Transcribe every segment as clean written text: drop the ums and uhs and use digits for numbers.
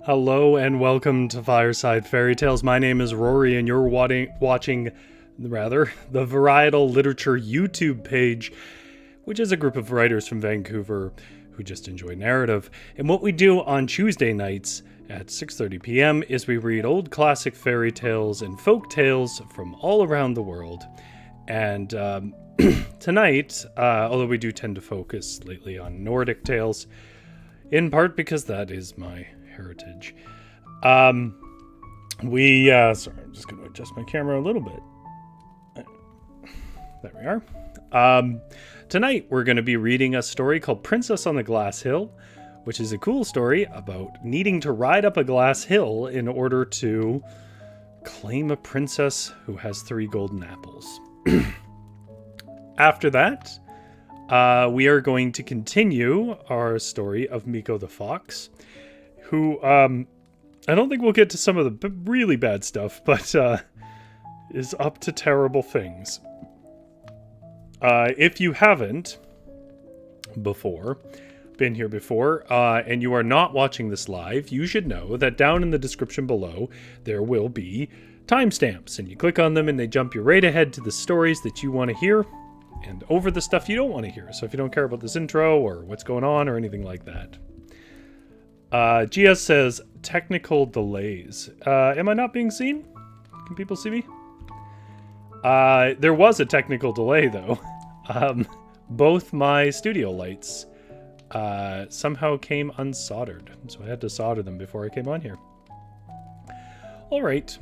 Hello and welcome to Fireside Fairytales. My name is Rory and you're watching the Varietal Literature YouTube page, which is a group of writers from Vancouver who just enjoy narrative. And what we do on Tuesday nights at 6:30 p.m. is we read old classic fairy tales and folk tales from all around the world. And tonight, although we do tend to focus lately on Nordic tales, in part because that is my heritage. Sorry, I'm just going to adjust my camera a little bit. There we are. Tonight we're going to be reading a story called Princess on the Glass Hill, which is a cool story about needing to ride up a glass hill in order to claim a princess who has 3 golden apples. After that, we are going to continue our story of Mikko the Fox, who, I don't think we'll get to some of the really bad stuff, but is up to terrible things. If you haven't been here before, and you are not watching this live, you should know that down in the description below, there will be timestamps, and you click on them and they jump you right ahead to the stories that you want to hear and over the stuff you don't want to hear. So if you don't care about this intro or what's going on or anything like that. GS says, technical delays. Am I not being seen? Can people see me? There was a technical delay, though. Both my studio lights somehow came unsoldered, so I had to solder them before I came on here. All right.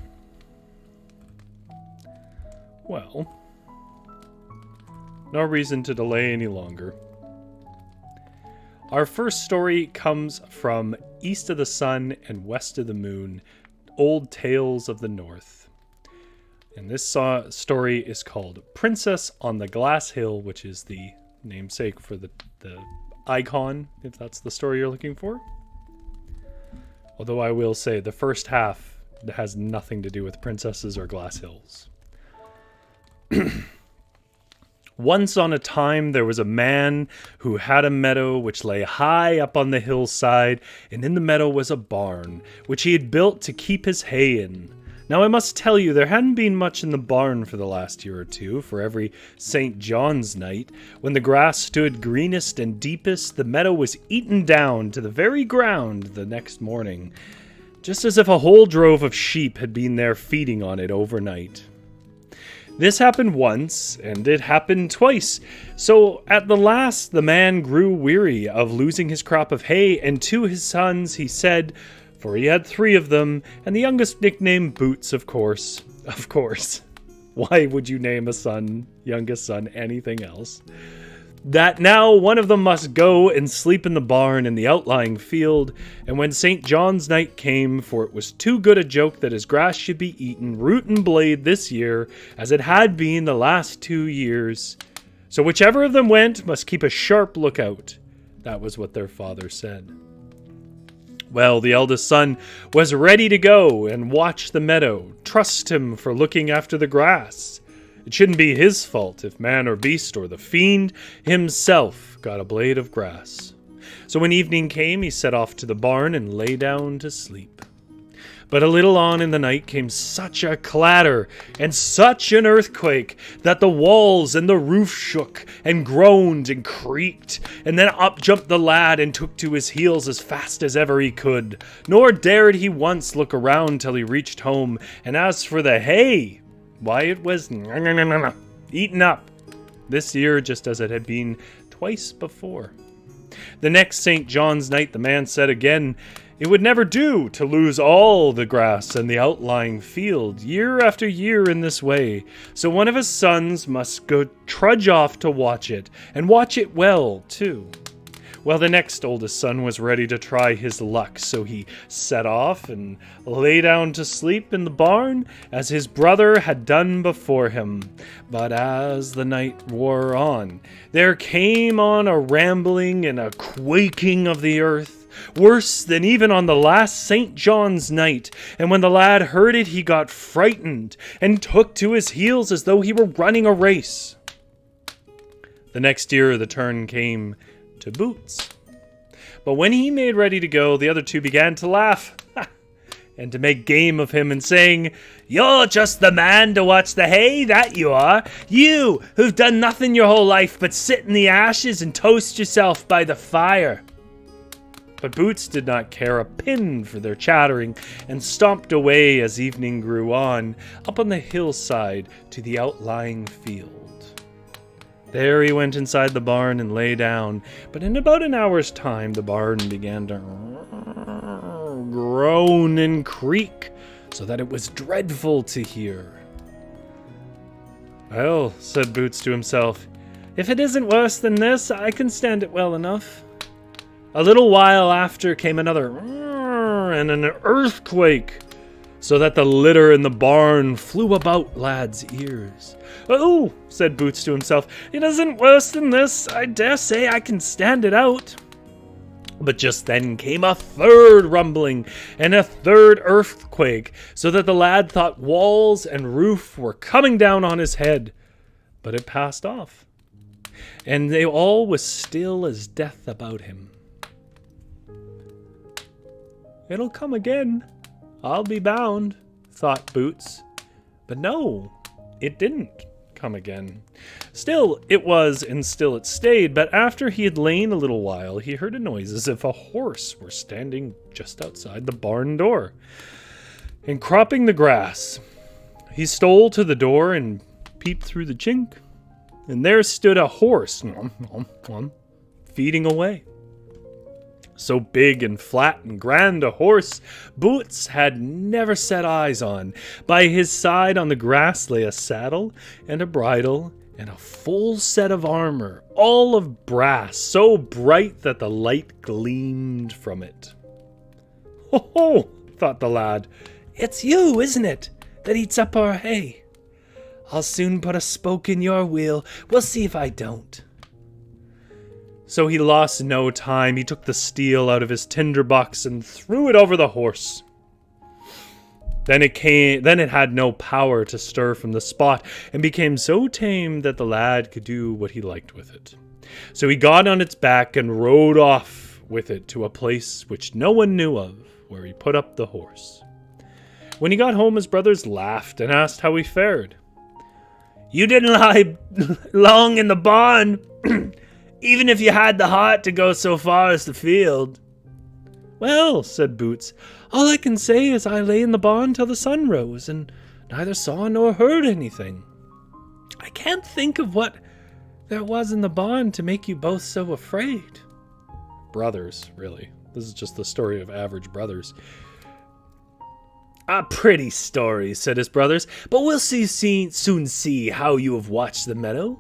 Well, no reason to delay any longer. Our first story comes from East of the Sun and West of the Moon, Old Tales of the North. And this story is called Princess on the Glass Hill, which is the namesake for the icon, if that's the story you're looking for. Although I will say the first half has nothing to do with princesses or glass hills. Once on a time, there was a man who had a meadow which lay high up on the hillside, and in the meadow was a barn, which he had built to keep his hay in. Now I must tell you, there hadn't been much in the barn for the last year or two, for every St. John's night, when the grass stood greenest and deepest, the meadow was eaten down to the very ground the next morning, just as if a whole drove of sheep had been there feeding on it overnight. This happened once, and it happened twice. So at the last, the man grew weary of losing his crop of hay, and to his sons he said, for he had 3 of them, and the youngest nicknamed Boots, of course. Of course. Why would you name a youngest son, anything else? That now one of them must go and sleep in the barn in the outlying field, and when St. John's night came, for it was too good a joke that his grass should be eaten root and blade this year, as it had been the last 2 years. So whichever of them went must keep a sharp lookout. That was what their father said. Well, the eldest son was ready to go and watch the meadow, trust him for looking after the grass. It shouldn't be his fault if man or beast or the fiend himself got a blade of grass. So when evening came, he set off to the barn and lay down to sleep. But a little on in the night came such a clatter and such an earthquake that the walls and the roof shook and groaned and creaked, and then up jumped the lad and took to his heels as fast as ever he could, nor dared he once look around till he reached home, and as for the hay, why, it was eaten up this year just as it had been twice before. The next St. John's night the man said again, it would never do to lose all the grass and the outlying field year after year in this way, so one of his sons must go trudge off to watch it, and watch it well, too. Well, the next oldest son was ready to try his luck, so he set off and lay down to sleep in the barn, as his brother had done before him. But as the night wore on, there came on a rambling and a quaking of the earth, worse than even on the last St. John's night, and when the lad heard it, he got frightened, and took to his heels as though he were running a race. The next year the turn came to Boots. But when he made ready to go, the other two began to laugh. and to make game of him and saying, "You're just the man to watch the hay, that you are. You, who've done nothing your whole life but sit in the ashes and toast yourself by the fire." But Boots did not care a pin for their chattering and stomped away as evening grew on, up on the hillside to the outlying field. There he went inside the barn and lay down, but in about an hour's time the barn began to groan and creak, so that it was dreadful to hear. "Well," said Boots to himself, "if it isn't worse than this, I can stand it well enough." A little while after came another and an earthquake, so that the litter in the barn flew about Lad's ears. "Oh," said Boots to himself, "it isn't worse than this. I dare say I can stand it out." But just then came a third rumbling and a third earthquake, so that the lad thought walls and roof were coming down on his head. But it passed off, and they all was still as death about him. "It'll come again, I'll be bound," thought Boots. But no, it didn't come again. Still it was, and still it stayed, but after he had lain a little while, he heard a noise as if a horse were standing just outside the barn door and cropping the grass. He stole to the door and peeped through the chink, and there stood a horse, feeding away. So big and flat and grand a horse Boots had never set eyes on. By his side on the grass lay a saddle and a bridle and a full set of armor, all of brass, so bright that the light gleamed from it. "Ho, ho," thought the lad, "it's you, isn't it, that eats up our hay? I'll soon put a spoke in your wheel. We'll see if I don't." So he lost no time. He took the steel out of his tinderbox and threw it over the horse. Then it had no power to stir from the spot, and became so tame that the lad could do what he liked with it. So he got on its back and rode off with it to a place which no one knew of, where he put up the horse. When he got home, his brothers laughed and asked how he fared. "You didn't lie long in the barn, even if you had the heart to go so far as the field." "Well," said Boots, "all I can say is I lay in the barn till the sun rose, and neither saw nor heard anything. I can't think of what there was in the barn to make you both so afraid." Brothers, really. This is just the story of average brothers. "A pretty story," said his brothers, "but we'll soon see how you have watched the meadow."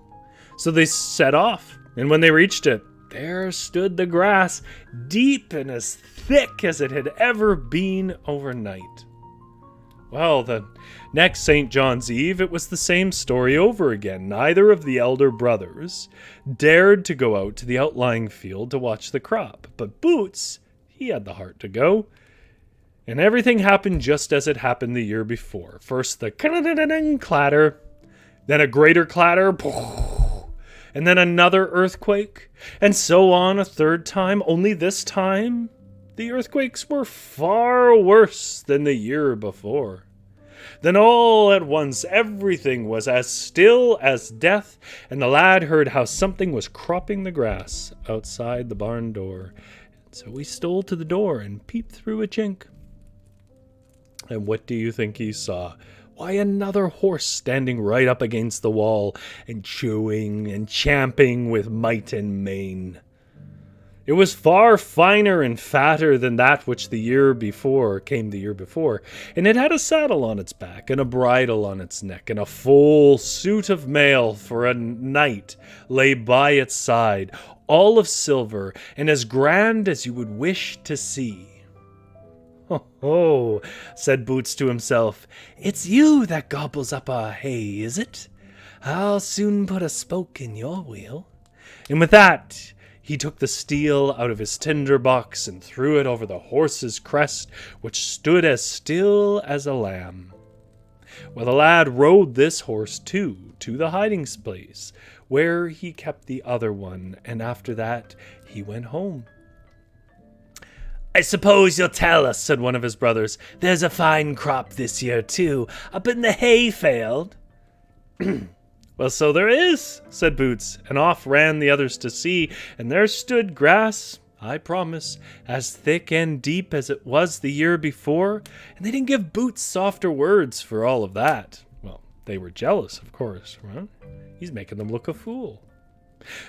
So they set off, and when they reached it, there stood the grass, deep and as thick as it had ever been overnight. Well, the next St. John's Eve, it was the same story over again. Neither of the elder brothers dared to go out to the outlying field to watch the crop, but Boots, he had the heart to go. And everything happened just as it happened the year before. First the clatter, then a greater clatter, and then another earthquake, and so on a third time, only this time the earthquakes were far worse than the year before. Then all at once everything was as still as death, and the lad heard how something was cropping the grass outside the barn door. So he stole to the door and peeped through a chink. And what do you think he saw? Why, another horse standing right up against the wall and chewing and champing with might and main. It was far finer and fatter than that which came the year before, and it had a saddle on its back and a bridle on its neck, and a full suit of mail for a knight lay by its side, all of silver and as grand as you would wish to see. "Ho, ho," said Boots to himself, "it's you that gobbles up our hay, is it? I'll soon put a spoke in your wheel." And with that, he took the steel out of his tinderbox and threw it over the horse's crest, which stood as still as a lamb. Well, the lad rode this horse, too, to the hiding place, where he kept the other one, and after that he went home. I suppose you'll tell us, said one of his brothers. There's a fine crop this year, too, up in the hayfield. Well, so there is, said Boots, and off ran the others to see, and there stood grass, I promise, as thick and deep as it was the year before, and they didn't give Boots softer words for all of that. Well, they were jealous, of course, right? He's making them look a fool.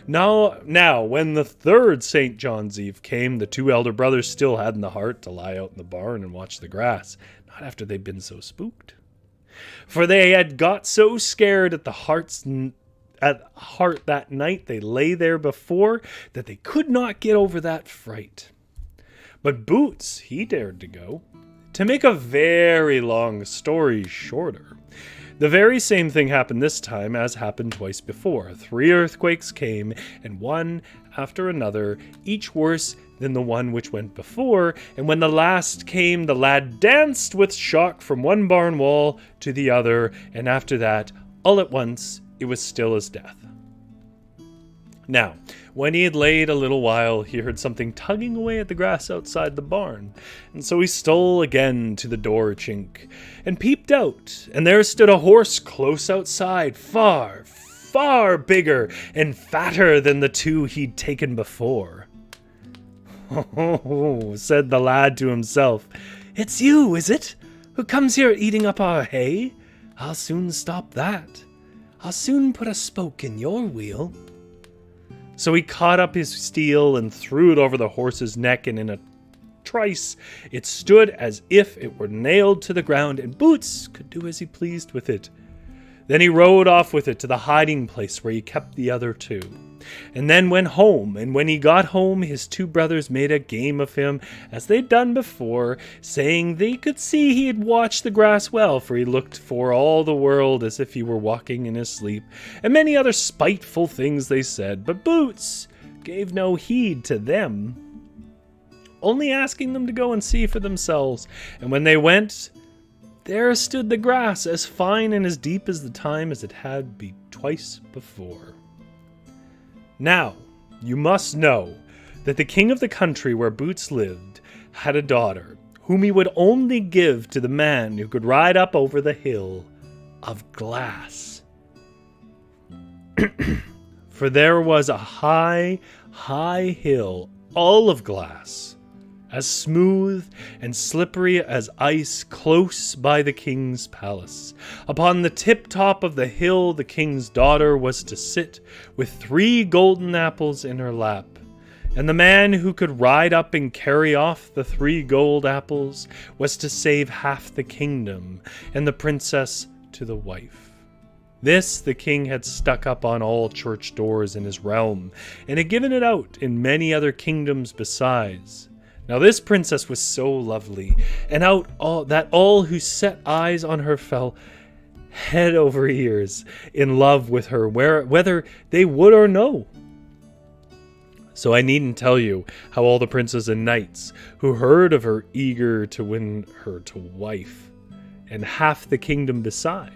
Now, when the third St. John's Eve came, the two elder brothers still hadn't the heart to lie out in the barn and watch the grass, not after they'd been so spooked. For they had got so scared at heart that night they lay there before that they could not get over that fright. But Boots, he dared to go. To make a very long story shorter, the very same thing happened this time as happened twice before. 3 earthquakes came, and one after another, each worse than the one which went before, and when the last came, the lad danced with shock from one barn wall to the other, and after that, all at once, it was still as death. Now, when he had laid a little while, he heard something tugging away at the grass outside the barn, and so he stole again to the door chink, and peeped out, and there stood a horse close outside, far, far bigger and fatter than the two he'd taken before. "Oh," said the lad to himself, "it's you, is it, who comes here eating up our hay? I'll soon stop that. I'll soon put a spoke in your wheel." So he caught up his steel and threw it over the horse's neck, and in a trice it stood as if it were nailed to the ground, and Boots could do as he pleased with it. Then he rode off with it to the hiding place where he kept the other two, and then went home, and when he got home his two brothers made a game of him, as they'd done before, saying they could see he had watched the grass well, for he looked for all the world as if he were walking in his sleep, and many other spiteful things they said, but Boots gave no heed to them, only asking them to go and see for themselves, and when they went, there stood the grass as fine and as deep as the time as it had been twice before. Now, you must know that the king of the country where Boots lived had a daughter, whom he would only give to the man who could ride up over the hill of glass. For there was a high, high hill, all of glass, as smooth and slippery as ice, close by the king's palace. Upon the tip-top of the hill the king's daughter was to sit, with 3 golden apples in her lap. And the man who could ride up and carry off the 3 gold apples was to save half the kingdom, and the princess to the wife. This the king had stuck up on all church doors in his realm, and had given it out in many other kingdoms besides. Now this princess was so lovely, and that all who set eyes on her fell head over ears in love with her, whether they would or no. So I needn't tell you how all the princes and knights who heard of her eager to win her to wife, and half the kingdom beside,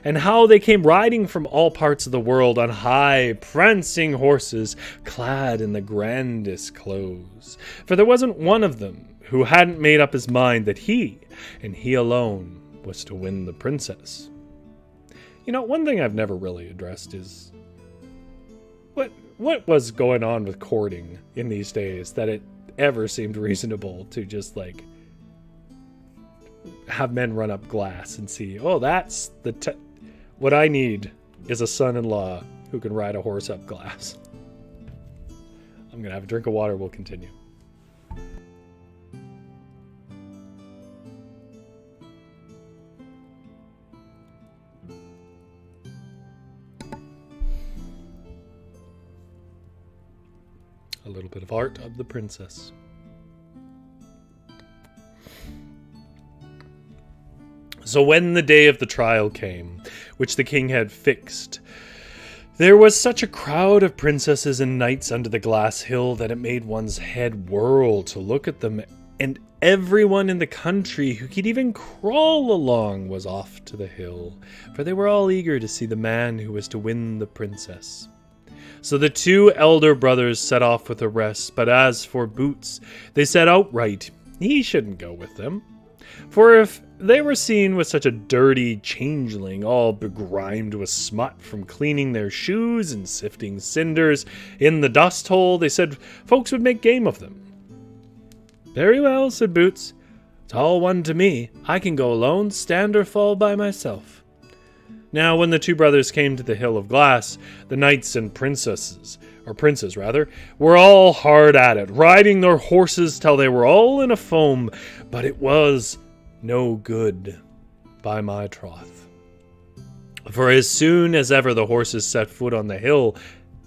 and how they came riding from all parts of the world on high, prancing horses, clad in the grandest clothes. For there wasn't one of them who hadn't made up his mind that he, and he alone, was to win the princess. You know, one thing I've never really addressed is what was going on with courting in these days that it ever seemed reasonable to just, like, have men run up glass and see, oh, that's what I need is a son-in-law who can ride a horse up glass. I'm going to have a drink of water. We'll continue. A little bit of art of the princess. So when the day of the trial came, which the king had fixed, there was such a crowd of princesses and knights under the glass hill that it made one's head whirl to look at them, and everyone in the country who could even crawl along was off to the hill, for they were all eager to see the man who was to win the princess. So the two elder brothers set off with the rest, but as for Boots, they said outright he shouldn't go with them. For if they were seen with such a dirty changeling, all begrimed with smut from cleaning their shoes and sifting cinders in the dust hole, they said folks would make game of them. "Very well," said Boots. "It's all one to me. I can go alone, stand or fall by myself." Now, when the two brothers came to the Hill of Glass, the knights and princes, were all hard at it, riding their horses till they were all in a foam, but it was no good, by my troth. For as soon as ever the horses set foot on the hill,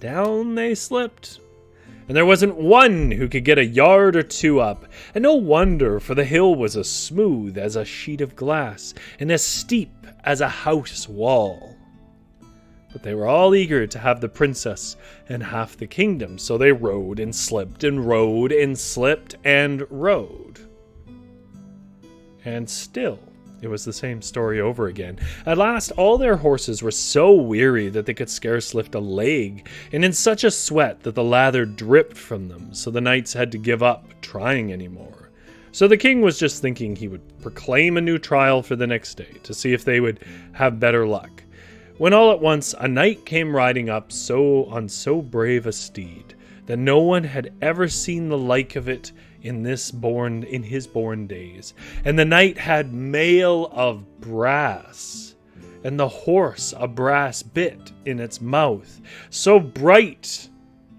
down they slipped. And there wasn't one who could get a yard or two up, and no wonder, for the hill was as smooth as a sheet of glass, and as steep as a house wall. But they were all eager to have the princess and half the kingdom, so they rode and slipped and rode and slipped and rode. And still, it was the same story over again. At last, all their horses were so weary that they could scarce lift a leg, and in such a sweat that the lather dripped from them, so the knights had to give up trying any more. So the king was just thinking he would proclaim a new trial for the next day, to see if they would have better luck, when all at once a knight came riding up on so brave a steed that no one had ever seen the like of it in his born days. And the knight had mail of brass, and the horse a brass bit in its mouth, so bright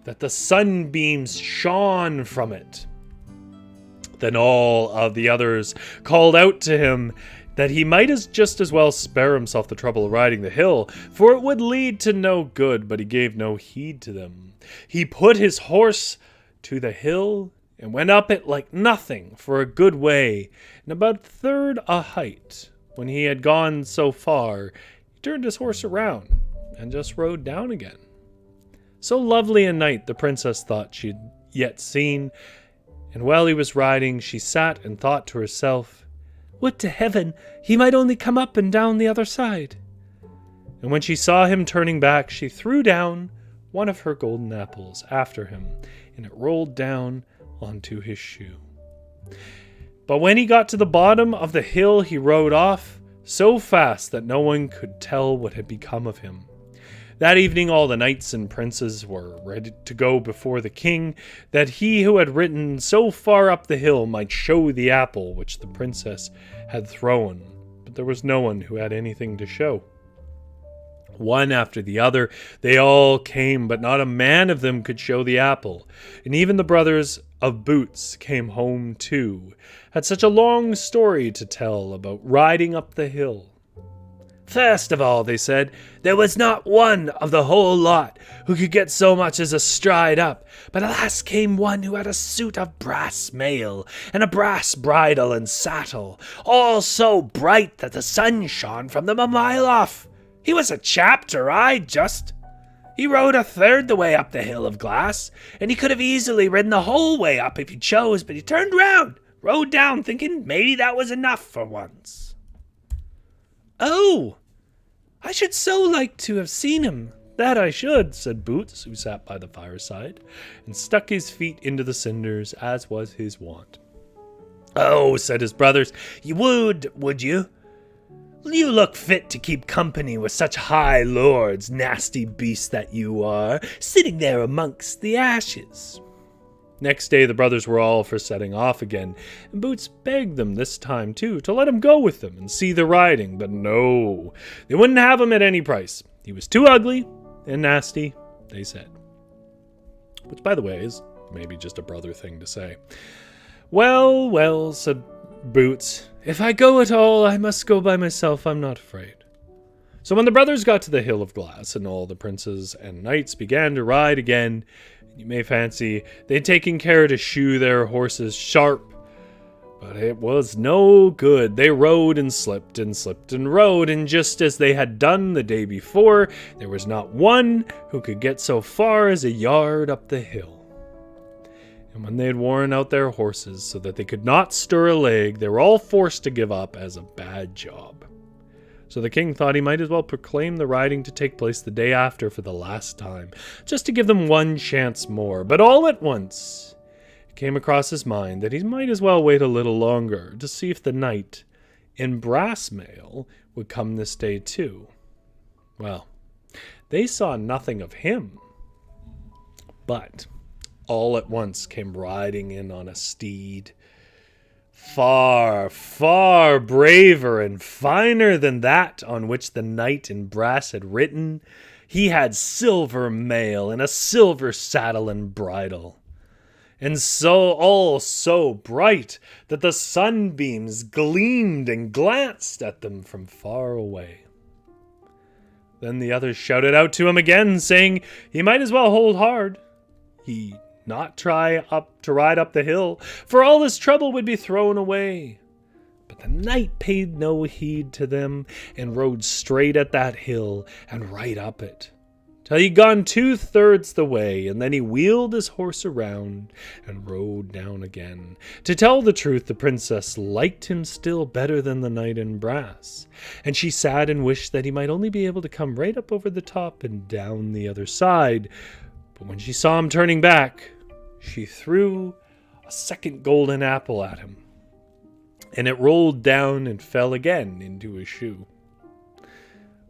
that the sunbeams shone from it. Then all of the others called out to him that he might just as well spare himself the trouble of riding the hill, for it would lead to no good, but he gave no heed to them. He put his horse to the hill and went up it like nothing for a good way, and about a third a height. When he had gone so far, he turned his horse around and just rode down again. So lovely a knight the princess thought she'd yet seen, and while he was riding, she sat and thought to herself, "Would to heaven he might only come up and down the other side." And when she saw him turning back, she threw down one of her golden apples after him, and it rolled down onto his shoe. But when he got to the bottom of the hill, he rode off so fast that no one could tell what had become of him. That evening all the knights and princes were ready to go before the king, that he who had ridden so far up the hill might show the apple which the princess had thrown, but there was no one who had anything to show. One after the other, they all came, but not a man of them could show the apple. And even the brothers of Boots came home too, had such a long story to tell about riding up the hill. First of all, they said, there was not one of the whole lot who could get so much as a stride up, but at last came one who had a suit of brass mail, and a brass bridle and saddle, all so bright that the sun shone from them a mile off. He was a chapter, He rode a third the way up the Hill of Glass, and he could have easily ridden the whole way up if he chose, but he turned round, rode down, thinking maybe that was enough for once. "Oh, I should so like to have seen him, that I should," said Boots, who sat by the fireside, and stuck his feet into the cinders, as was his wont. "Oh," said his brothers, "you would you? You look fit to keep company with such high lords, nasty beast that you are, sitting there amongst the ashes." Next day the brothers were all for setting off again, and Boots begged them this time too to let him go with them and see the riding, but no, they wouldn't have him at any price. He was too ugly and nasty, they said. Which, by the way, is maybe just a brother thing to say. "Well, well," said Boots, "if I go at all, I must go by myself. I'm not afraid." So when the brothers got to the Hill of Glass, and all the princes and knights began to ride again, you may fancy they'd taken care to shoe their horses sharp, but it was no good. They rode and slipped and rode, and just as they had done the day before, there was not one who could get so far as a yard up the hill. And when they had worn out their horses so that they could not stir a leg, they were all forced to give up as a bad job. So the king thought he might as well proclaim the riding to take place the day after for the last time, just to give them one chance more. But all at once, it came across his mind that he might as well wait a little longer to see if the knight in brass mail would come this day too. Well, they saw nothing of him, but all at once came riding in on a steed, far, far braver and finer than that on which the knight in brass had ridden. He had silver mail and a silver saddle and bridle, and all so bright that the sunbeams gleamed and glanced at them from far away. Then the others shouted out to him again, saying he might as well hold hard. He not try to ride up the hill, for all his trouble would be thrown away. But the knight paid no heed to them, and rode straight at that hill and right up it, till he'd gone 2/3 the way, and then he wheeled his horse around and rode down again. To tell the truth, the princess liked him still better than the knight in brass, and she sat and wished that he might only be able to come right up over the top and down the other side. But when she saw him turning back, she threw a second golden apple at him, and it rolled down and fell again into his shoe.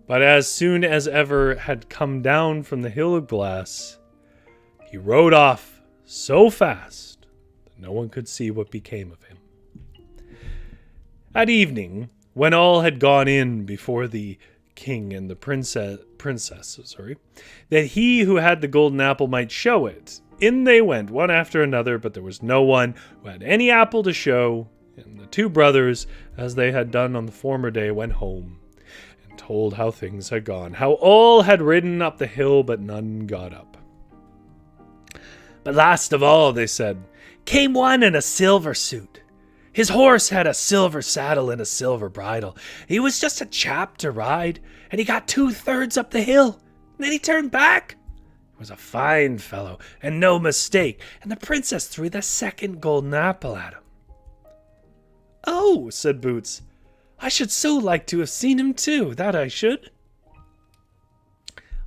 But as soon as ever had come down from the hill of glass, he rode off so fast that no one could see what became of him. At evening, when all had gone in before the king and the princess, that he who had the golden apple might show it, in they went, one after another, but there was no one who had any apple to show, and the two brothers, as they had done on the former day, went home, and told how things had gone, how all had ridden up the hill, but none got up. But last of all, they said, came one in a silver suit. His horse had a silver saddle and a silver bridle. He was just a chap to ride, and he got 2/3 up the hill, and then he turned back. He was a fine fellow, and no mistake, and the princess threw the second golden apple at him. Oh, said Boots, I should so like to have seen him too, that I should.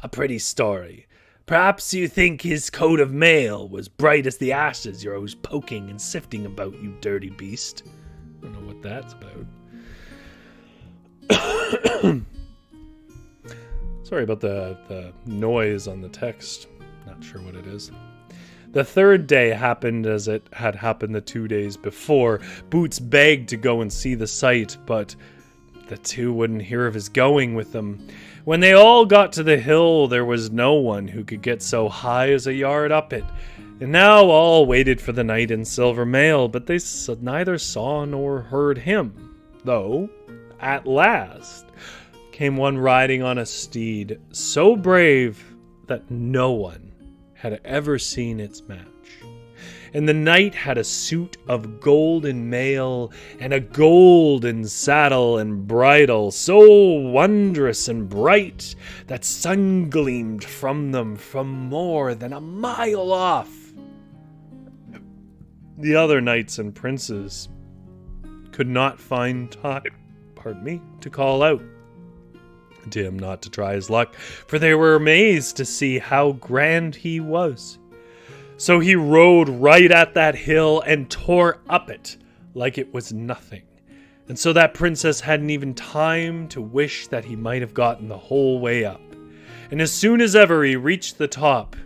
A pretty story. Perhaps you think his coat of mail was bright as the ashes you're always poking and sifting about, you dirty beast. I don't know what that's about. Sorry about the noise on the text. Not sure what it is. The third day happened as it had happened the 2 days before. Boots begged to go and see the sight, but the two wouldn't hear of his going with them. When they all got to the hill, there was no one who could get so high as a yard up it. And now all waited for the knight in silver mail, but they neither saw nor heard him. Though, at last, came one riding on a steed so brave that no one had ever seen its match. And the knight had a suit of golden mail and a golden saddle and bridle, so wondrous and bright that sun gleamed from them from more than a mile off. The other knights and princes could not find time, to call out to him not to try his luck, for they were amazed to see how grand he was. So he rode right at that hill and tore up it like it was nothing. And so that princess hadn't even time to wish that he might have gotten the whole way up. And as soon as ever he reached the top,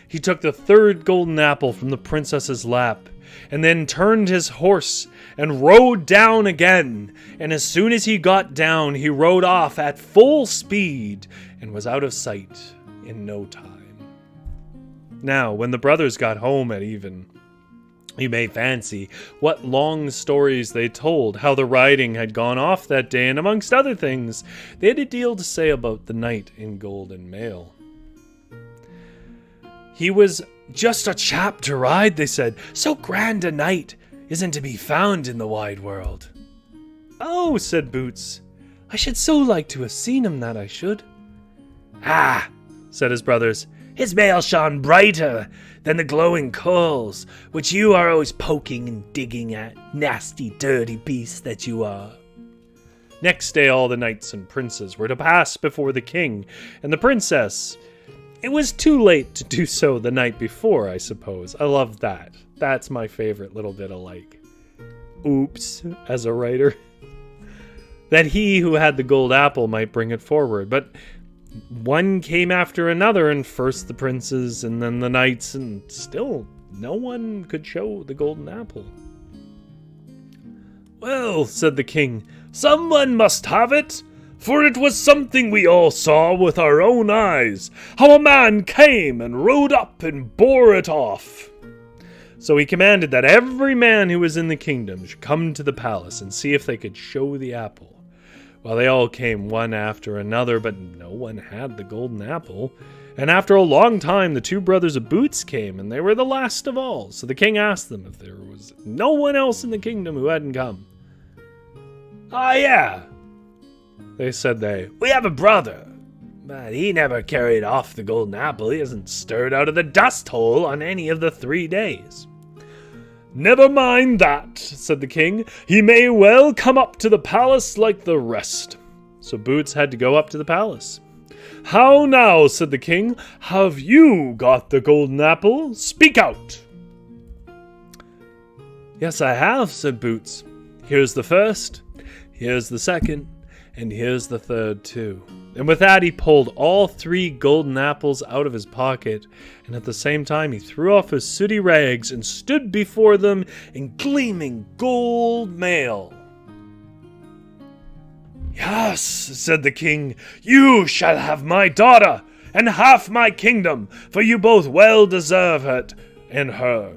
he took the third golden apple from the princess's lap, and then turned his horse and rode down again. And as soon as he got down, he rode off at full speed and was out of sight in no time. Now, when the brothers got home at even, you may fancy what long stories they told, how the riding had gone off that day, and amongst other things, they had a deal to say about the knight in golden mail. He was just a chap to ride, they said. So grand a knight isn't to be found in the wide world. Oh, said Boots, I should so like to have seen him, that I should. Ah, said his brothers, his mail shone brighter than the glowing coals, which you are always poking and digging at, nasty, dirty beast that you are. Next day all the knights and princes were to pass before the king and the princess. It was too late to do so the night before, I suppose. I love that. That's my favorite little bit of like, oops, as a writer. That he who had the gold apple might bring it forward. But one came after another, and first the princes and then the knights, and still no one could show the golden apple. Well, said the king, someone must have it, for it was something we all saw with our own eyes, how a man came and rode up and bore it off. So he commanded that every man who was in the kingdom should come to the palace and see if they could show the apple. Well, they all came one after another, but no one had the golden apple. And after a long time, the two brothers of Boots came, and they were the last of all. So the king asked them if there was no one else in the kingdom who hadn't come. Ah, yeah, said they. We have a brother, but he never carried off the golden apple. He hasn't stirred out of the dust hole on any of the 3 days. Never mind that, said the king. He may well come up to the palace like the rest. So Boots had to go up to the palace. How now, said the king, have you got the golden apple? Speak out. Yes, I have, said Boots. Here's the first, here's the second, and here's the third too. And with that he pulled all 3 golden apples out of his pocket, and at the same time he threw off his sooty rags and stood before them in gleaming gold mail. Yes, said the king, you shall have my daughter, and half my kingdom, for you both well deserve it and her.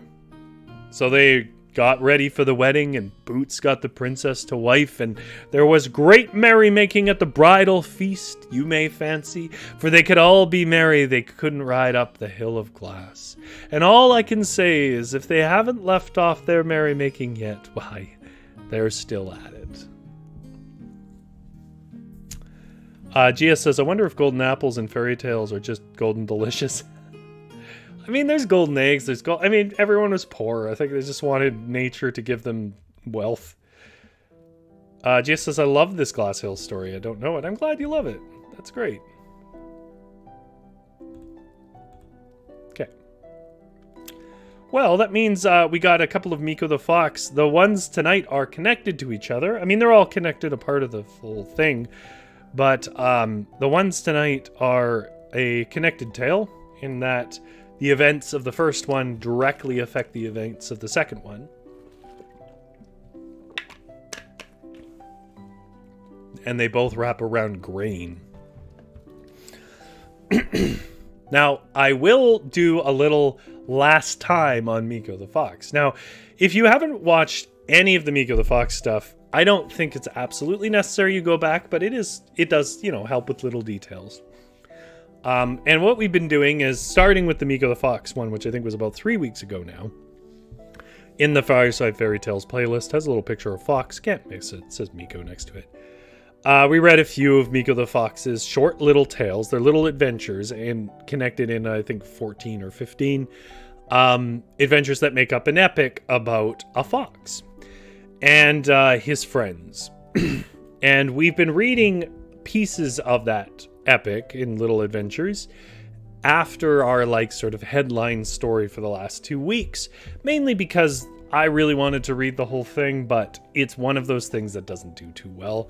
So they got ready for the wedding, and Boots got the princess to wife, and there was great merrymaking at the bridal feast, you may fancy, for they could all be merry, they couldn't ride up the hill of glass. And all I can say is, if they haven't left off their merrymaking yet, why, they're still at it. Gia says, I wonder if golden apples and fairy tales are just golden delicious. I mean, there's golden eggs, there's gold. I mean, everyone was poor. I think they just wanted nature to give them wealth. Gia says, I love this Glass Hill story. I don't know it. I'm glad you love it. That's great. Okay. Well, that means we got a couple of Mikko the Fox. The ones tonight are connected to each other. I mean, they're all connected, a part of the full thing. But the ones tonight are a connected tale in that the events of the first one directly affect the events of the second one. And they both wrap around grain. Now, I will do a little last time on Mikko the Fox. Now, if you haven't watched any of the Mikko the Fox stuff, I don't think it's absolutely necessary you go back, but it does, help with little details. And what we've been doing is starting with the Mikko the Fox one, which I think was about 3 weeks ago now. In the Fireside Fairytales playlist, has a little picture of Fox. Can't miss it. It says Mikko next to it. We read a few of Mikko the Fox's short little tales. They're little adventures and connected in, I think, 14 or 15 adventures that make up an epic about a fox and his friends. And we've been reading pieces of that epic in little adventures after our sort of headline story for the last 2 weeks, mainly because I really wanted to read the whole thing, but it's one of those things that doesn't do too well.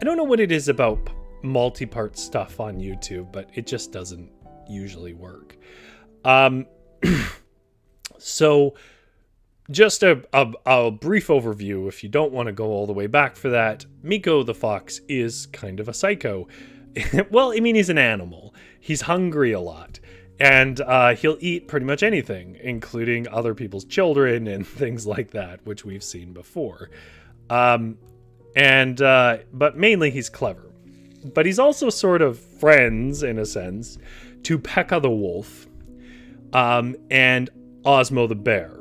I don't know what it is about multi-part stuff on YouTube, but it just doesn't usually work. So just a brief overview, if you don't want to go all the way back for that. Mikko the Fox is kind of a psycho. Well, I mean, he's an animal. He's hungry a lot. And he'll eat pretty much anything, including other people's children and things like that, which we've seen before. But mainly he's clever. But he's also sort of friends, in a sense, to Pekka the wolf and Osmo the bear.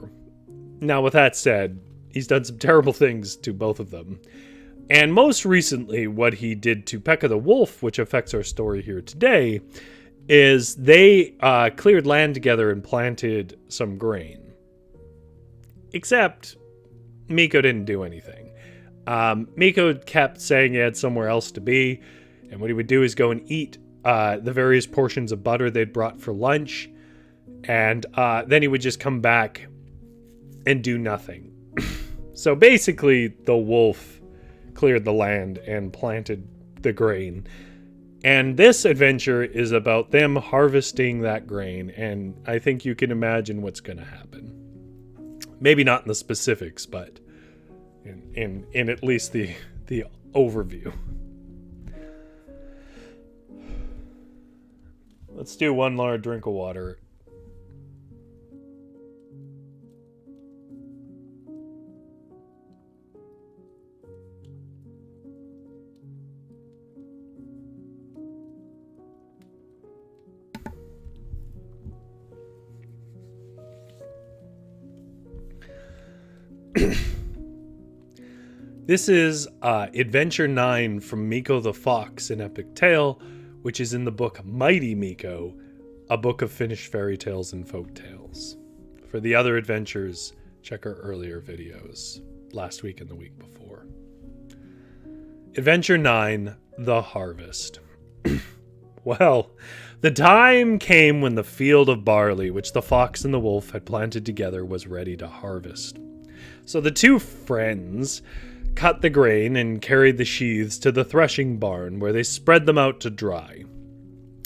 Now, with that said, he's done some terrible things to both of them. And most recently, what he did to Pekka the wolf, which affects our story here today, is they cleared land together and planted some grain. Except Mikko didn't do anything. Mikko kept saying he had somewhere else to be, and what he would do is go and eat the various portions of butter they'd brought for lunch, and then he would just come back and do nothing. So basically, the wolf cleared the land and planted the grain. And this adventure is about them harvesting that grain, and I think you can imagine what's going to happen. Maybe not in the specifics, but in at least the overview. Let's do one large drink of water. This is Adventure 9 from Mikko the Fox, an epic tale, which is in the book Mighty Mikko, a book of Finnish fairy tales and folk tales. For the other adventures, check our earlier videos, last week and the week before. Adventure 9, The Harvest. Well, the time came when the field of barley, which the fox and the wolf had planted together, was ready to harvest. So the two friends cut the grain and carried the sheaves to the threshing barn, where they spread them out to dry.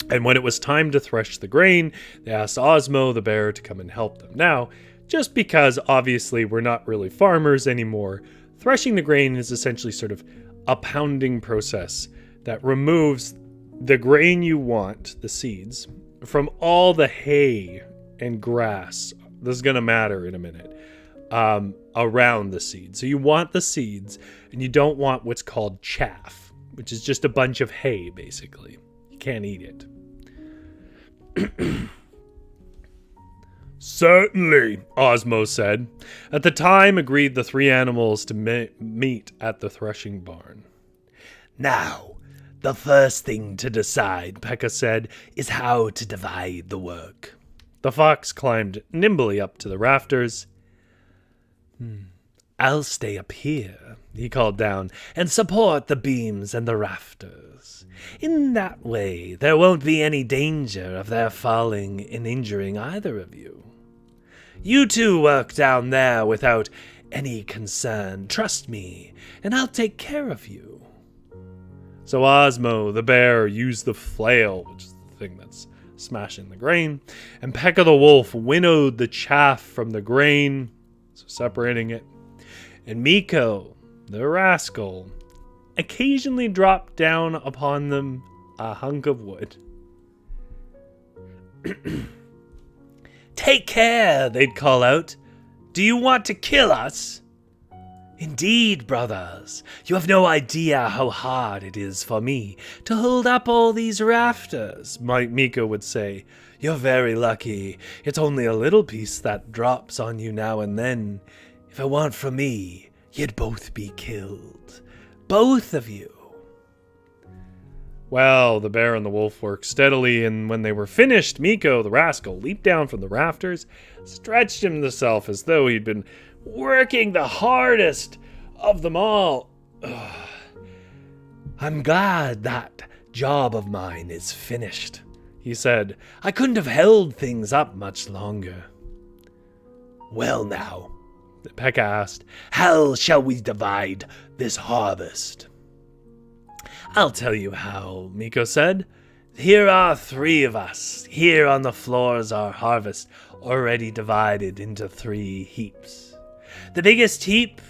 And when it was time to thresh the grain, they asked Osmo the bear to come and help them. Now, just because obviously we're not really farmers anymore, threshing the grain is essentially sort of a pounding process that removes the grain you want, the seeds, from all the hay and grass. This is going to matter in a minute. Around the seeds. So you want the seeds, and you don't want what's called chaff, which is just a bunch of hay, basically. You can't eat it. Certainly, Osmo said. At the time, agreed the three animals to meet at the threshing barn. Now, the first thing to decide, Pekka said, is how to divide the work. The fox climbed nimbly up to the rafters. I'll stay up here, he called down, and support the beams and the rafters. In that way, there won't be any danger of their falling and injuring either of you. You two work down there without any concern, trust me, and I'll take care of you. So Osmo, the bear, used the flail, which is the thing that's smashing the grain, and Pekka the wolf winnowed the chaff from the grain, so separating it. And Mikko, the rascal, occasionally dropped down upon them a hunk of wood. Take care, they'd call out. Do you want to kill us? Indeed, brothers, you have no idea how hard it is for me to hold up all these rafters, Mikko would say. You're very lucky. It's only a little piece that drops on you now and then. If it weren't for me, you'd both be killed. Both of you. Well, the bear and the wolf worked steadily, and when they were finished, Mikko, the rascal, leaped down from the rafters, stretched himself as though he'd been working the hardest of them all. Ugh. I'm glad that job of mine is finished, he said. I couldn't have held things up much longer. Well now, Pekka asked, how shall we divide this harvest? I'll tell you how, Mikko said. Here are 3 of us. Here on the floor is our harvest, already divided into 3 heaps. The biggest heap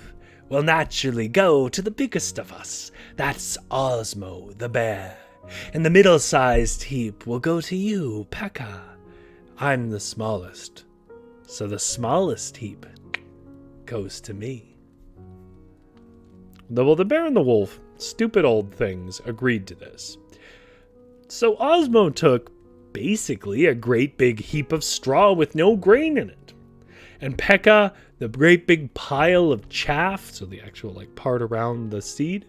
will naturally go to the biggest of us. That's Osmo, the bear. And the middle-sized heap will go to you, Pekka. I'm the smallest, so the smallest heap goes to me. Well, the bear and the wolf, stupid old things, agreed to this. So Osmo took basically a great big heap of straw with no grain in it. And Pekka, the great big pile of chaff, so the actual part around the seed.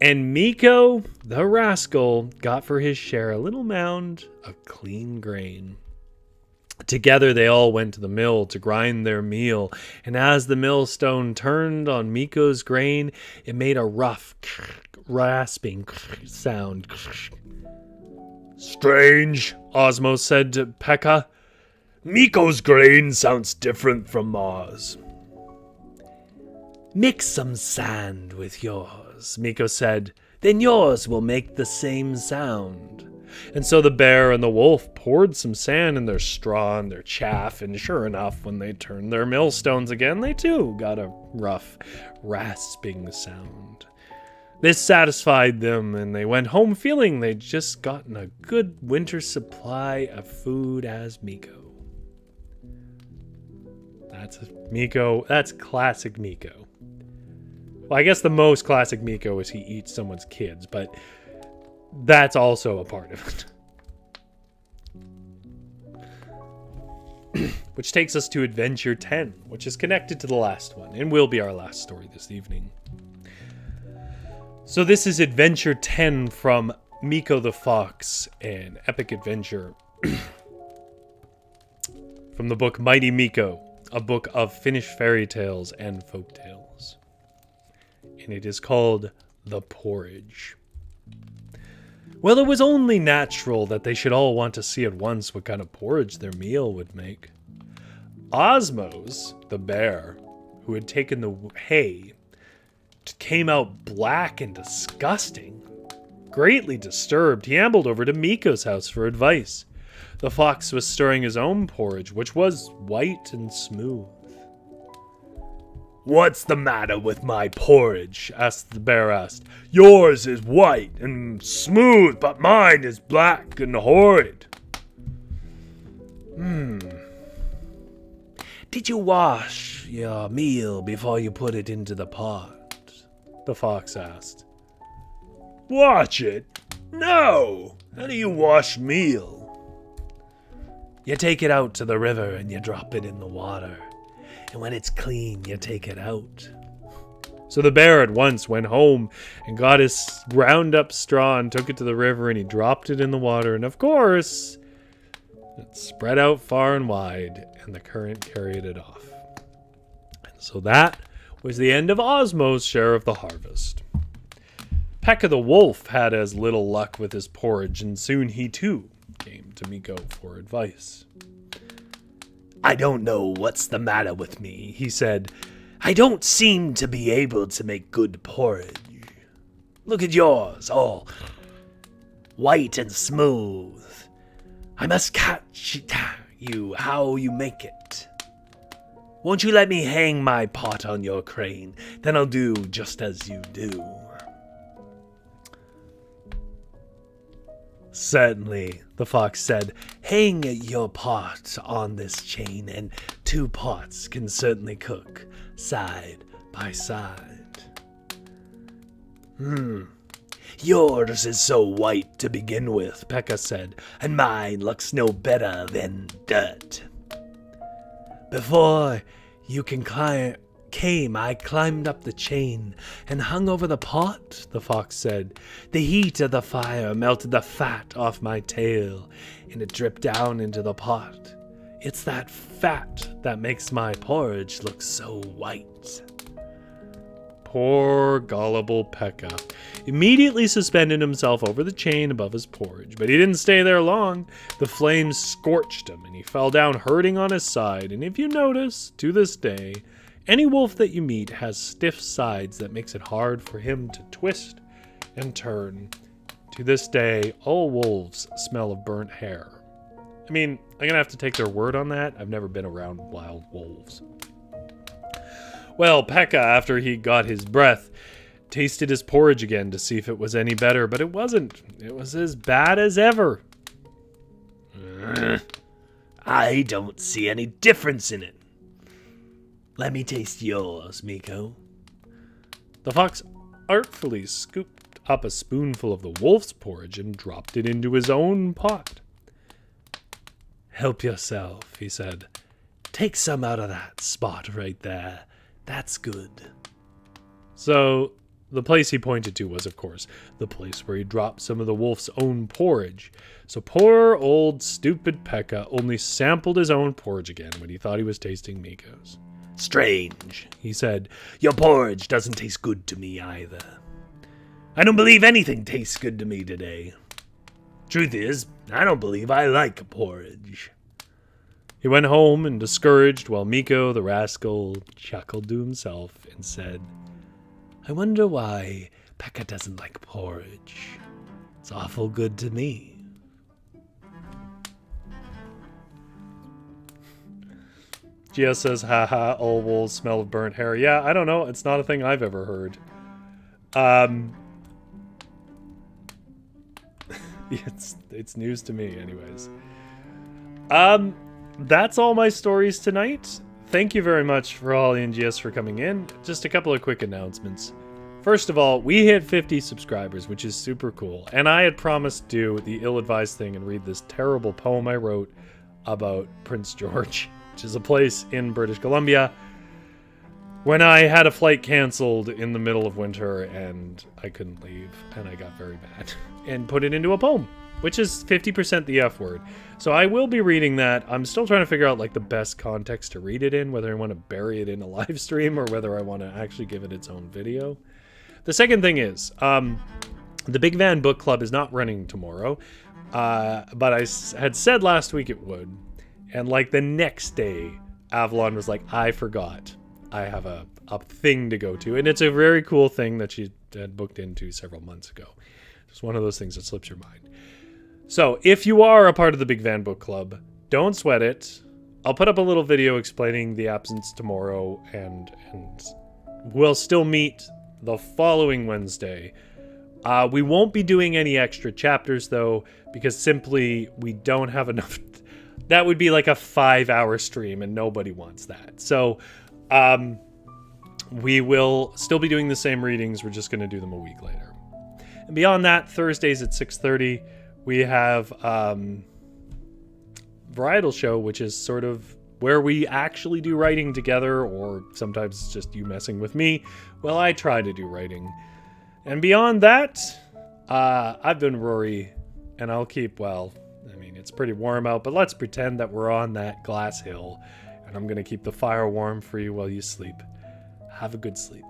And Mikko, the rascal, got for his share a little mound of clean grain. Together they all went to the mill to grind their meal, and as the millstone turned on Mikko's grain, it made a rough, rasping sound. Strange, Osmos said to Pekka. Mikko's grain sounds different from ours. Mix some sand with yours, Mikko said. Then yours will make the same sound. And so the bear and the wolf poured some sand in their straw and their chaff, and sure enough, when they turned their millstones again, they too got a rough, rasping sound. This satisfied them, and they went home feeling they'd just gotten a good winter supply of food as Mikko. That's Mikko. That's classic Mikko. Well, I guess the most classic Mikko is he eats someone's kids, but that's also a part of it. Which takes us to Adventure 10, which is connected to the last one, and will be our last story this evening. So this is Adventure 10 from Mikko the Fox, an epic adventure from the book Mighty Mikko, a book of Finnish fairy tales and folk tales. And it is called The Porridge. Well, it was only natural that they should all want to see at once what kind of porridge their meal would make. Osmos, the bear, who had taken the hay, came out black and disgusting. Greatly disturbed, he ambled over to Mikko's house for advice. The fox was stirring his own porridge, which was white and smooth. What's the matter with my porridge? Asked the bear. Yours is white and smooth, but mine is black and horrid. Did you wash your meal before you put it into the pot? The fox asked. Wash it? No! How do you wash meal? You take it out to the river and you drop it in the water. And when it's clean, you take it out. So the bear at once went home and got his ground up straw and took it to the river, and he dropped it in the water. And of course, it spread out far and wide, and the current carried it off. And so that was the end of Osmo's share of the harvest. Pekka the wolf had as little luck with his porridge, and soon he too came to Mikko for advice. I don't know what's the matter with me, he said. I don't seem to be able to make good porridge. Look at yours, all white and smooth. I must catch you how you make it. Won't you let me hang my pot on your crane? Then I'll do just as you do. Certainly, the fox said. Hang your pot on this chain, and two pots can certainly cook side by side. Yours is so white to begin with, Pekka said, and mine looks no better than dirt. Before you came, I climbed up the chain and hung over the pot, the fox said. The heat of the fire melted the fat off my tail, and it dripped down into the pot. It's that fat that makes my porridge look so white. Poor gullible Pekka immediately suspended himself over the chain above his porridge, but he didn't stay there long. The flames scorched him, and he fell down hurting on his side. And if you notice, to this day, any wolf that you meet has stiff sides that makes it hard for him to twist and turn. To this day, all wolves smell of burnt hair. I mean, I'm going to have to take their word on that. I've never been around wild wolves. Well, Pekka, after he got his breath, tasted his porridge again to see if it was any better, but it wasn't. It was as bad as ever. I don't see any difference in it. Let me taste yours, Mikko. The fox artfully scooped up a spoonful of the wolf's porridge and dropped it into his own pot. Help yourself, he said. Take some out of that spot right there. That's good. So The place he pointed to was, of course, the place where he dropped some of the wolf's own porridge. So poor old stupid Pekka only sampled his own porridge again when he thought he was tasting Mikko's. Strange, he said. Your porridge doesn't taste good to me either. I don't believe anything tastes good to me today. Truth is, I don't believe I like porridge. He went home and discouraged while Mikko, the rascal, chuckled to himself and said, I wonder why Pekka doesn't like porridge. It's awful good to me. Gia says, haha, all wolves smell of burnt hair. Yeah, I don't know. It's not a thing I've ever heard. It's news to me anyways. That's all my stories tonight. Thank you very much for Holly and GS for coming in. Just a couple of quick announcements. First of all, we hit 50 subscribers, which is super cool. And I had promised to do the ill-advised thing and read this terrible poem I wrote about Prince George, which is a place in British Columbia, when I had a flight canceled in the middle of winter and I couldn't leave and I got very mad and put it into a poem, which is 50% the F word. So I will be reading that. I'm still trying to figure out like the best context to read it in, whether I want to bury it in a live stream or whether I want to actually give it its own video. The second thing is, the Big Van Book Club is not running tomorrow, but I had said last week it would. And like the next day, Avalon was like, I forgot. I have a thing to go to. And it's a very cool thing that she had booked into several months ago. It's one of those things that slips your mind. So if you are a part of the Big Van Book Club, don't sweat it. I'll put up a little video explaining the absence tomorrow, and we'll still meet the following Wednesday. We won't be doing any extra chapters, though, because simply we don't have enough. That would be like a 5-hour stream, and nobody wants that. So we will still be doing the same readings. We're just going to do them a week later. And beyond that, Thursdays at 6:30, we have Varietal Show, which is sort of where we actually do writing together, or sometimes it's just you messing with me. Well, I try to do writing. And beyond that, I've been Rory, and I'll keep, well, I mean, it's pretty warm out, but let's pretend that we're on that glass hill, and I'm going to keep the fire warm for you while you sleep. Have a good sleep.